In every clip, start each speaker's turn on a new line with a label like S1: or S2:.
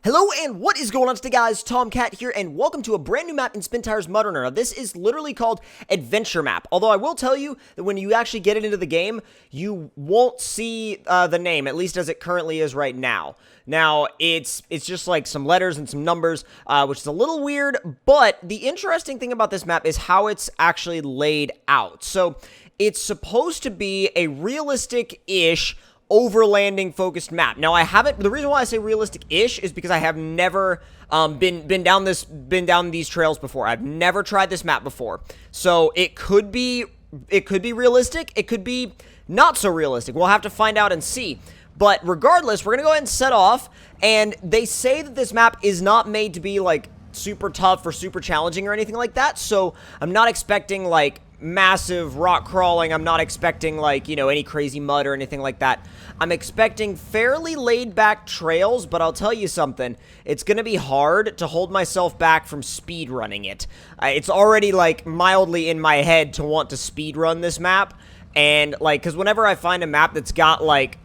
S1: Hello and what is going on today, guys? Tomcat here and welcome to a brand new map in SpinTires MudRunner. Now this is literally called Adventure Map, although I will tell you that when you actually get it into the game, you won't see the name, at least as it currently is right now. Now, it's just like some letters and some numbers, which is a little weird, but the interesting thing about this map is how it's actually laid out. So, it's supposed to be a realistic-ish overlanding focused map. Now I haven't, the reason why I say realistic-ish is because I have never been down these trails before. I've never tried this map before. So it could be realistic, it could be not so realistic. We'll have to find out and see. But regardless, we're going to go ahead and set off, and they say that this map is not made to be like super tough or super challenging or anything like that. So I'm not expecting like massive rock crawling. I'm not expecting like, you know, any crazy mud or anything like that. I'm expecting fairly laid back trails, but I'll tell you something, it's gonna be hard to hold myself back from speed running it. It's already like mildly in my head to want to speed run this map, and like, because whenever I find a map that's got like,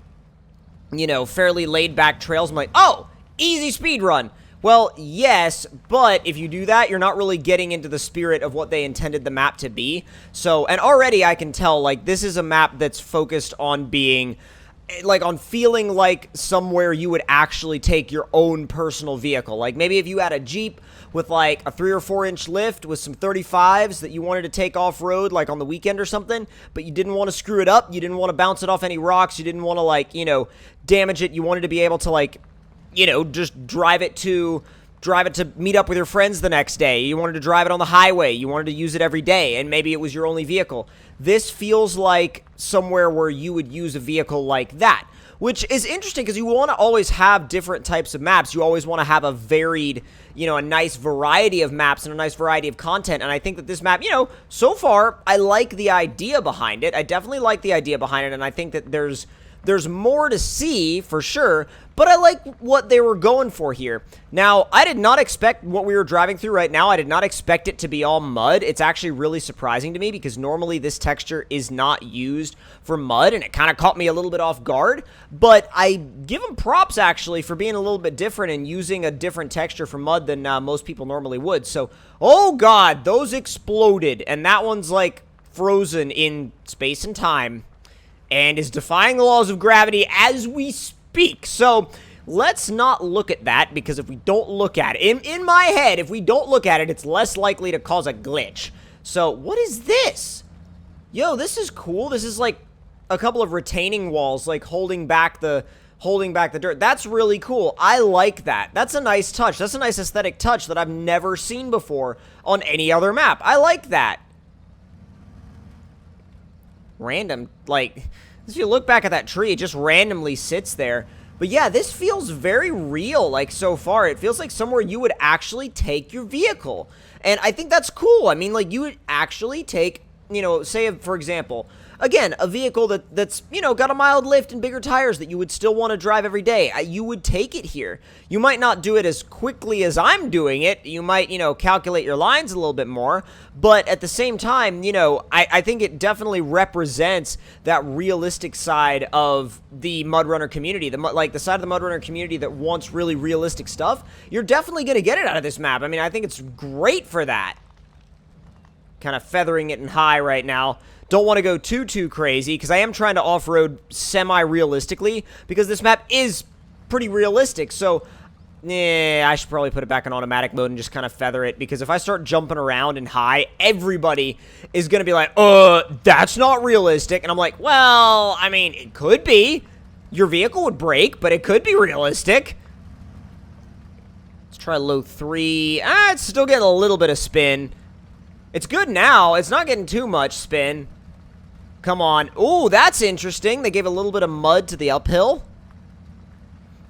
S1: you know, fairly laid back trails, I'm like, oh, easy speed run. Well, yes, but if you do that, you're not really getting into the spirit of what they intended the map to be. So, and already I can tell, like, this is a map that's focused on being, like, on feeling like somewhere you would actually take your own personal vehicle. Like, maybe if you had a Jeep with, like, a 3 or 4 inch lift with some 35s that you wanted to take off-road, like, on the weekend or something, but you didn't want to screw it up, you didn't want to bounce it off any rocks, you didn't want to, like, you know, damage it, you wanted to be able to, like, you know, just drive it to meet up with your friends the next day. You wanted to drive it on the highway. You wanted to use it every day, and maybe it was your only vehicle. This feels like somewhere where you would use a vehicle like that, which is interesting because you want to always have different types of maps. You always want to have a varied, you know, a nice variety of maps and a nice variety of content, and I think that this map, you know, so far, I like the idea behind it. I definitely like the idea behind it, and I think that there's more to see, for sure, but I like what they were going for here. Now, I did not expect what we were driving through right now. I did not expect it to be all mud. It's actually really surprising to me because normally this texture is not used for mud, and it kind of caught me a little bit off guard, but I give them props, actually, for being a little bit different and using a different texture for mud than most people normally would. So, oh god, those exploded, and that one's, like, frozen in space and time, and is defying the laws of gravity as we speak. So, let's not look at that, because if we don't look at it, in my head, if we don't look at it, it's less likely to cause a glitch. So, what is this? Yo, this is cool. This is like a couple of retaining walls, like holding back the dirt. That's really cool. I like that. That's a nice touch. That's a nice aesthetic touch that I've never seen before on any other map. I like that. Random, like, if you look back at that tree, it just randomly sits there. But yeah, this feels very real, like, so far. It feels like somewhere you would actually take your vehicle. And I think that's cool. I mean, like, you would actually take, you know, say, for example, again, a vehicle that's, you know, got a mild lift and bigger tires that you would still want to drive every day. You would take it here. You might not do it as quickly as I'm doing it. You might, you know, calculate your lines a little bit more. But at the same time, you know, I think it definitely represents that realistic side of the MudRunner community. Like, the side of the MudRunner community that wants really realistic stuff. You're definitely going to get it out of this map. I mean, I think it's great for that. Kind of feathering it in high right now. Don't want to go too crazy, because I am trying to off-road semi-realistically, because this map is pretty realistic, so I should probably put it back in automatic mode and just kind of feather it, because if I start jumping around in high, everybody is going to be like, that's not realistic, and I'm like, well, I mean, it could be. Your vehicle would break, but it could be realistic. Let's try low 3. It's still getting a little bit of spin. It's good now. It's not getting too much spin. Come on. Ooh, that's interesting. They gave a little bit of mud to the uphill.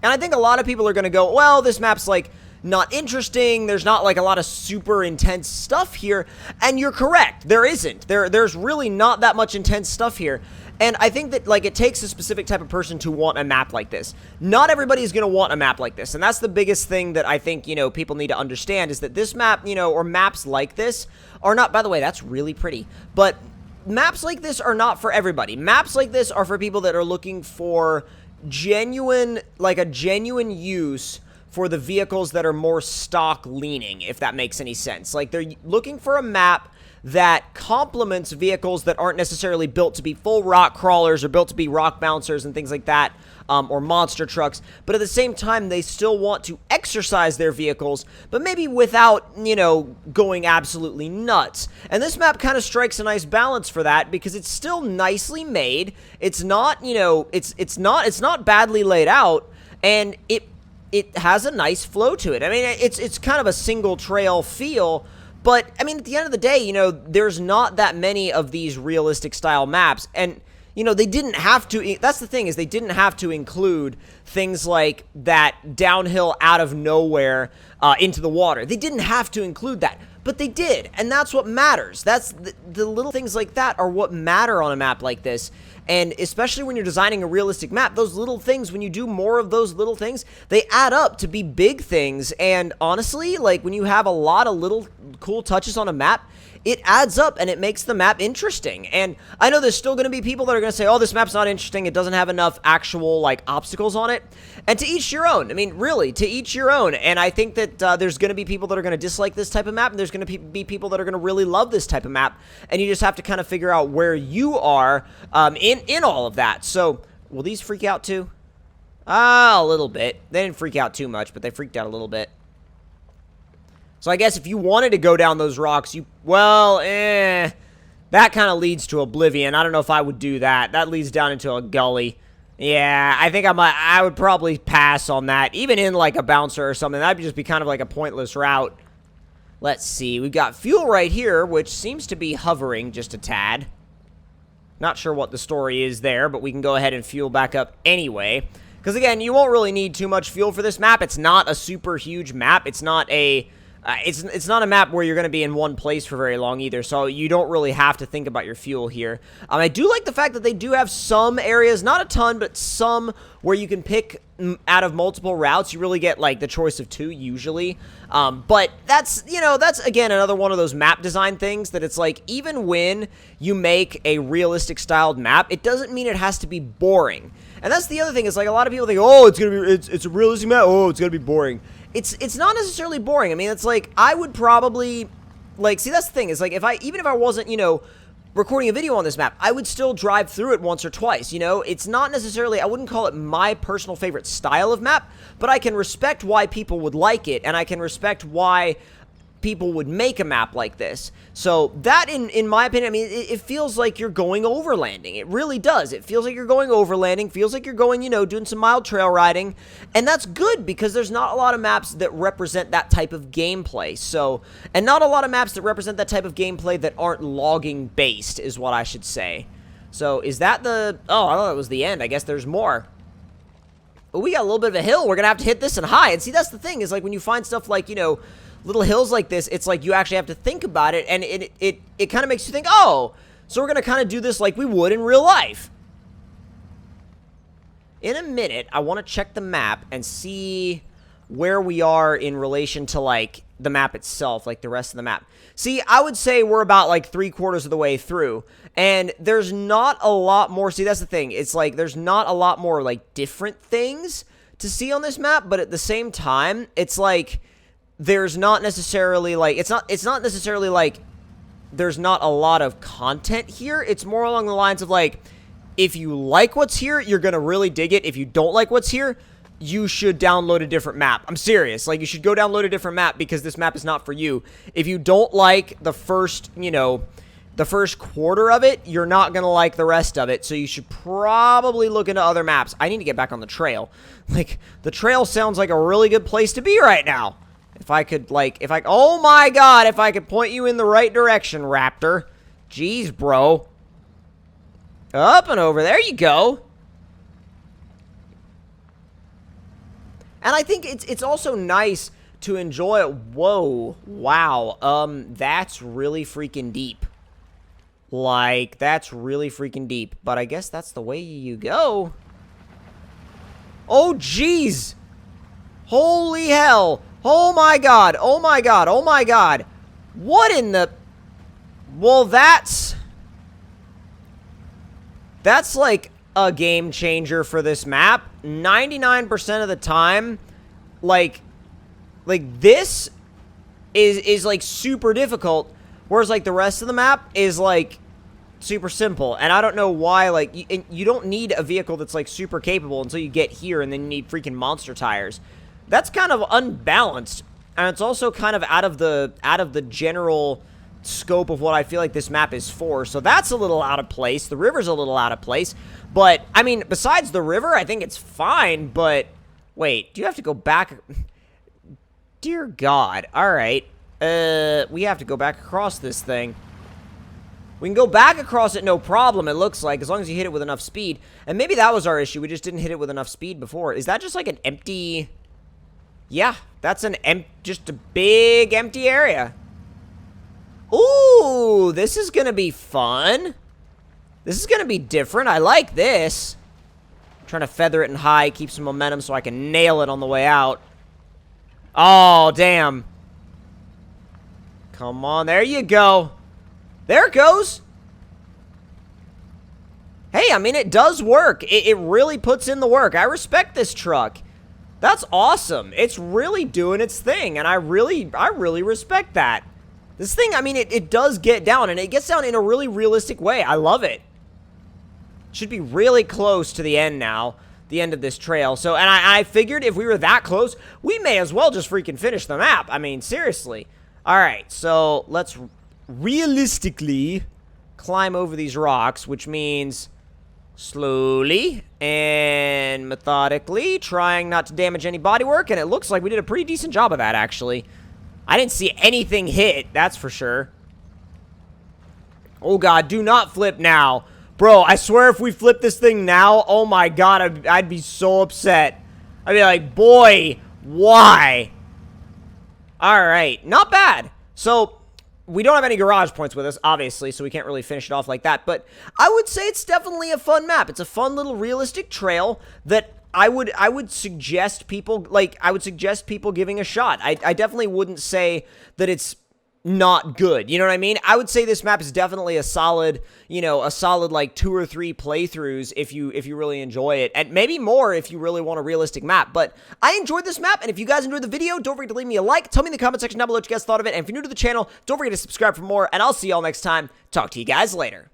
S1: And I think a lot of people are going to go, well, this map's, like, not interesting. There's not, like, a lot of super intense stuff here. And you're correct. There isn't. There's really not that much intense stuff here. And I think that, like, it takes a specific type of person to want a map like this. Not everybody is going to want a map like this. And that's the biggest thing that I think, you know, people need to understand, is that this map, you know, or maps like this are not, by the way, that's really pretty. But maps like this are not for everybody. Maps like this are for people that are looking for genuine, like a genuine use for the vehicles that are more stock leaning, if that makes any sense. Like, they're looking for a map that complements vehicles that aren't necessarily built to be full rock crawlers or built to be rock bouncers and things like that, or monster trucks, but at the same time, they still want to exercise their vehicles, but maybe without, you know, going absolutely nuts. And this map kind of strikes a nice balance for that, because it's still nicely made. It's not, you know, it's not badly laid out, and it has a nice flow to it. I mean, it's kind of a single trail feel. But, I mean, at the end of the day, you know, there's not that many of these realistic style maps, and, you know, they didn't have to, that's the thing, is they didn't have to include things like that downhill out of nowhere into the water. They didn't have to include that, but they did, and that's what matters. That's, the little things like that are what matter on a map like this. And especially when you're designing a realistic map, those little things, when you do more of those little things, they add up to be big things. And honestly, like, when you have a lot of little cool touches on a map, it adds up and it makes the map interesting. And I know there's still going to be people that are going to say, oh, this map's not interesting, it doesn't have enough actual, like, obstacles on it. And to each your own. I mean, really, to each your own. And I think that there's going to be people that are going to dislike this type of map, and there's going to be people that are going to really love this type of map. And you just have to kind of figure out where you are in all of that. So, will these freak out too? A little bit. They didn't freak out too much, but they freaked out a little bit. So I guess if you wanted to go down those rocks, well, that kind of leads to oblivion. I don't know if I would do that. That leads down into a gully. Yeah, I think I would probably pass on that. Even in, like, a bouncer or something, that'd just be kind of like a pointless route. Let's see. We've got fuel right here, which seems to be hovering just a tad. Not sure what the story is there, but we can go ahead and fuel back up anyway. Because, again, you won't really need too much fuel for this map. It's not a super huge map. It's not a... it's not a map where you're going to be in one place for very long either, so you don't really have to think about your fuel here. I do like the fact that they do have some areas, not a ton, but some where you can pick out of multiple routes. You really get, like, the choice of 2 usually. But that's, you know, that's, again, another one of those map design things that it's like, even when you make a realistic styled map, it doesn't mean it has to be boring. And that's the other thing, is like, a lot of people think, oh, it's a realistic map, oh, it's gonna be boring. It's not necessarily boring. I mean, it's like, I would probably, like, see, that's the thing, is like, even if I wasn't, you know, recording a video on this map, I would still drive through it once or twice, you know? It's not necessarily, I wouldn't call it my personal favorite style of map, but I can respect why people would like it, and I can respect why people would make a map like this. So that, in my opinion, I mean, it feels like you're going overlanding. It really does. It feels like you're going overlanding, feels like you're going, you know, doing some mild trail riding, and that's good, because there's not a lot of maps that represent that type of gameplay. So, and not a lot of maps that represent that type of gameplay that aren't logging based, is what I should say. So, is that the, oh, I thought it was the end. I guess there's more. But we got a little bit of a hill. We're gonna have to hit this and high. And see, that's the thing, is like, when you find stuff like, you know, little hills like this, it's like you actually have to think about it, and it kind of makes you think, oh, so we're going to kind of do this like we would in real life. In a minute, I want to check the map and see where we are in relation to, like, the map itself, like the rest of the map. See, I would say we're about, like, 3/4 of the way through, and there's not a lot more. See, that's the thing. It's like there's not a lot more, like, different things to see on this map, but at the same time, it's like there's not necessarily, like, it's not necessarily like there's not a lot of content here. It's more along the lines of, like, if you like what's here, you're gonna really dig it. If you don't like what's here, you should download a different map. I'm serious. Like, you should go download a different map, because this map is not for you. If you don't like the first, you know, the first quarter of it, you're not gonna like the rest of it, so you should probably look into other maps. I need to get back on the trail. Like, the trail sounds like a really good place to be right now. If I could, like, oh my god, if I could point you in the right direction, Raptor. Jeez, bro. Up and over, there you go. And I think it's also nice to enjoy it. Whoa, wow, that's really freaking deep. Like, that's really freaking deep. But I guess that's the way you go. Oh, jeez. Holy hell. Oh my god, oh my god, oh my god. What in the... Well, that's like a game changer for this map. 99% of the time, like this is like super difficult, whereas like the rest of the map is like super simple. And I don't know why, like, you don't need a vehicle that's like super capable until you get here, and then you need freaking monster tires. That's kind of unbalanced, and it's also kind of out of the general scope of what I feel like this map is for. So that's a little out of place. The river's a little out of place, but I mean, besides the river, I think it's fine. But wait, do you have to go back? Dear God. All right. We have to go back across this thing. We can go back across it, no problem, it looks like, as long as you hit it with enough speed. And maybe that was our issue. We just didn't hit it with enough speed before. Is that just like an empty... Yeah, that's just a big empty area. Ooh, this is gonna be fun. This is gonna be different. I like this. I'm trying to feather it in high, keep some momentum so I can nail it on the way out. Oh, damn. Come on, there you go. There it goes. Hey, I mean, it does work. It really puts in the work. I respect this truck. That's awesome. It's really doing its thing, and I really respect that. This thing, I mean, it does get down, and it gets down in a really realistic way. I love it. Should be really close to the end now, the end of this trail. So, and I figured if we were that close, we may as well just freaking finish the map. I mean, seriously. All right, so let's realistically climb over these rocks, which means slowly and methodically, trying not to damage any bodywork, and it looks like we did a pretty decent job of that, actually. I didn't see anything hit, that's for sure. Oh God, do not flip now. Bro, I swear if we flip this thing now, oh my God, I'd be so upset. I'd be like, boy, why? Alright, not bad. So, we don't have any garage points with us, obviously, so we can't really finish it off like that, but I would say it's definitely a fun map. It's a fun little realistic trail that I would suggest people, like, I would suggest people giving a shot. I definitely wouldn't say that it's not good, you know what I mean? I would say this map is definitely a solid, you know, a solid, like, 2 or 3 playthroughs if you really enjoy it, and maybe more if you really want a realistic map. But I enjoyed this map, and if you guys enjoyed the video, don't forget to leave me a like, tell me in the comment section down below what you guys thought of it, and if you're new to the channel, don't forget to subscribe for more, and I'll see y'all next time. Talk to you guys later.